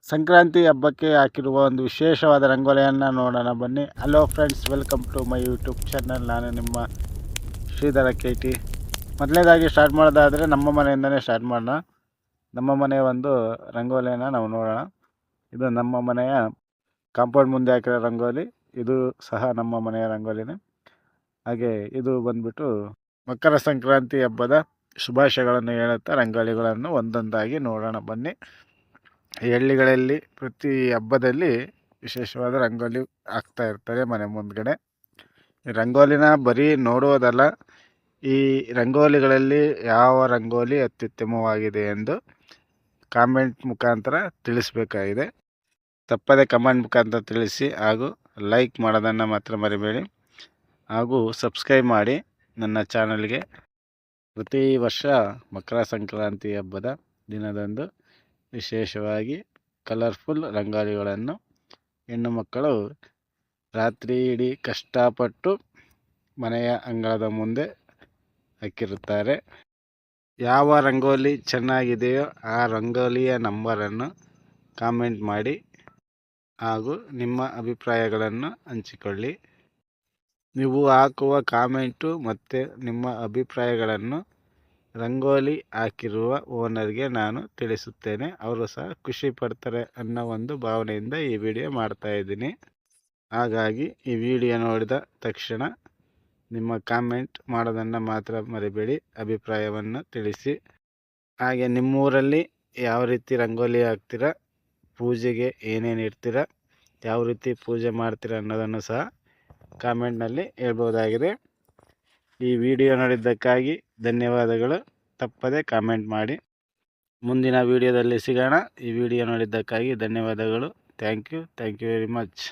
ಸಂಕ್ರಾಂತಿ ಹಬ್ಬಕ್ಕೆ ಹಾಕಿರುವ ಒಂದು ವಿಶೇಷವಾದ ರಂಗೋಲಿಯನ್ನು ನೋಡೋಣ ಬನ್ನಿ. Hello friends, welcome to my YouTube channel. ನಾನು ನಿಮ್ಮ ಶ್ರೀಧರ KT. ಮೊದಲನೇದಾಗಿ ಸ್ಟಾರ್ಟ್ ಮಾಡೋದಾದರೆ ನಮ್ಮ ಮನೆಯಿಂದನೇ ಸ್ಟಾರ್ಟ್ ಮಾಡೋಣ. ನಮ್ಮ ಮನೆಯ ಒಂದು ರಂಗೋಲಿಯನ್ನು ನಾವು ನೋಡೋಣ. ಇದು ನಮ್ಮ ಮನೆಯ ಕಾಂಪೌಂಡ್ ಮುಂದೆ ಹಾಕಿರೋ ರಂಗೋಲಿ. ಇದು ಸಹ ನಮ್ಮ ಮನೆಯ ರಂಗೋಲಿನೇ. ಹಾಗೆ ಇದು ಬಂದ್ಬಿಟ್ಟು ಮಕರ ಸಂಕ್ರಾಂತಿ ಹಬ್ಬದ ಶುಭಾಶಯಗಳನ್ನು ಹೇಳುತ್ತಾ ರಂಗೋಲಿಗಳನ್ನು ಒಂದೊಂದಾಗಿ ನೋಡೋಣ ಬನ್ನಿ. ಈ ಹಳ್ಳಿಗಳಲ್ಲಿ ಪ್ರತಿ ಹಬ್ಬದಲ್ಲಿ ವಿಶೇಷವಾದ ರಂಗೋಲಿ ಹಾಕ್ತಾ ಇರ್ತಾರೆ ಮನೆ ಮುಂದ್ಗಡೆ. ಈ ರಂಗೋಲಿನ ಬರೀ ನೋಡುವುದಲ್ಲ, ಈ ರಂಗೋಲಿಗಳಲ್ಲಿ ಯಾವ ರಂಗೋಲಿ ಅತ್ಯುತ್ತಮವಾಗಿದೆ ಎಂದು ಕಾಮೆಂಟ್ ಮುಖಾಂತರ ತಿಳಿಸಬೇಕಾಗಿದೆ. ತಪ್ಪದೆ ಕಮೆಂಟ್ ಮುಖಾಂತರ ತಿಳಿಸಿ, ಹಾಗೂ ಲೈಕ್ ಮಾಡೋದನ್ನು ಮಾತ್ರ ಮರಿಬೇಡಿ, ಹಾಗೂ ಸಬ್ಸ್ಕ್ರೈಬ್ ಮಾಡಿ ನನ್ನ ಚಾನಲ್ಗೆ. ಪ್ರತಿ ವರ್ಷ ಮಕರ ಸಂಕ್ರಾಂತಿ ಹಬ್ಬದ ದಿನದಂದು ವಿಶೇಷವಾಗಿ ಕಲರ್ಫುಲ್ ರಂಗೋಲಿಗಳನ್ನು ಹೆಣ್ಣು ಮಕ್ಕಳು ರಾತ್ರಿ ಇಡೀ ಕಷ್ಟಪಟ್ಟು ಮನೆಯ ಅಂಗಳದ ಮುಂದೆ ಹಾಕಿರುತ್ತಾರೆ. ಯಾವ ರಂಗೋಲಿ ಚೆನ್ನಾಗಿದೆಯೋ ಆ ರಂಗೋಲಿಯ ನಂಬರನ್ನು ಕಾಮೆಂಟ್ ಮಾಡಿ, ಹಾಗೂ ನಿಮ್ಮ ಅಭಿಪ್ರಾಯಗಳನ್ನು ಹಂಚಿಕೊಳ್ಳಿ. ನೀವು ಹಾಕುವ ಕಾಮೆಂಟು ಮತ್ತು ನಿಮ್ಮ ಅಭಿಪ್ರಾಯಗಳನ್ನು ರಂಗೋಲಿ ಹಾಕಿರುವ ಓನರ್ಗೆ ನಾನು ತಿಳಿಸುತ್ತೇನೆ. ಅವರು ಸಹ ಖುಷಿ ಪಡ್ತಾರೆ ಅನ್ನೋ ಒಂದು ಭಾವನೆಯಿಂದ ಈ ವಿಡಿಯೋ ಮಾಡ್ತಾ ಇದ್ದೀನಿ. ಹಾಗಾಗಿ ಈ ವಿಡಿಯೋ ನೋಡಿದ ತಕ್ಷಣ ನಿಮ್ಮ ಕಾಮೆಂಟ್ ಮಾಡೋದನ್ನು ಮಾತ್ರ ಮರಿಬೇಡಿ, ಅಭಿಪ್ರಾಯವನ್ನು ತಿಳಿಸಿ. ಹಾಗೆ ನಿಮ್ಮೂರಲ್ಲಿ ಯಾವ ರೀತಿ ರಂಗೋಲಿ ಹಾಕ್ತೀರಾ, ಪೂಜೆಗೆ ಏನೇನು ಇಡ್ತೀರಾ, ಯಾವ ರೀತಿ ಪೂಜೆ ಮಾಡ್ತೀರಾ ಅನ್ನೋದನ್ನು ಸಹ ಕಾಮೆಂಟ್ನಲ್ಲಿ ಹೇಳ್ಬೋದಾಗಿದೆ. ಈ ವಿಡಿಯೋ ನೋಡಿದ್ದಕ್ಕಾಗಿ ಧನ್ಯವಾದಗಳು. ತಪ್ಪದೆ ಕಾಮೆಂಟ್ ಮಾಡಿ. ಮುಂದಿನ ವಿಡಿಯೋದಲ್ಲಿ ಸಿಗೋಣ. ಈ ವಿಡಿಯೋ ನೋಡಿದ್ದಕ್ಕಾಗಿ ಧನ್ಯವಾದಗಳು. Thank you very much.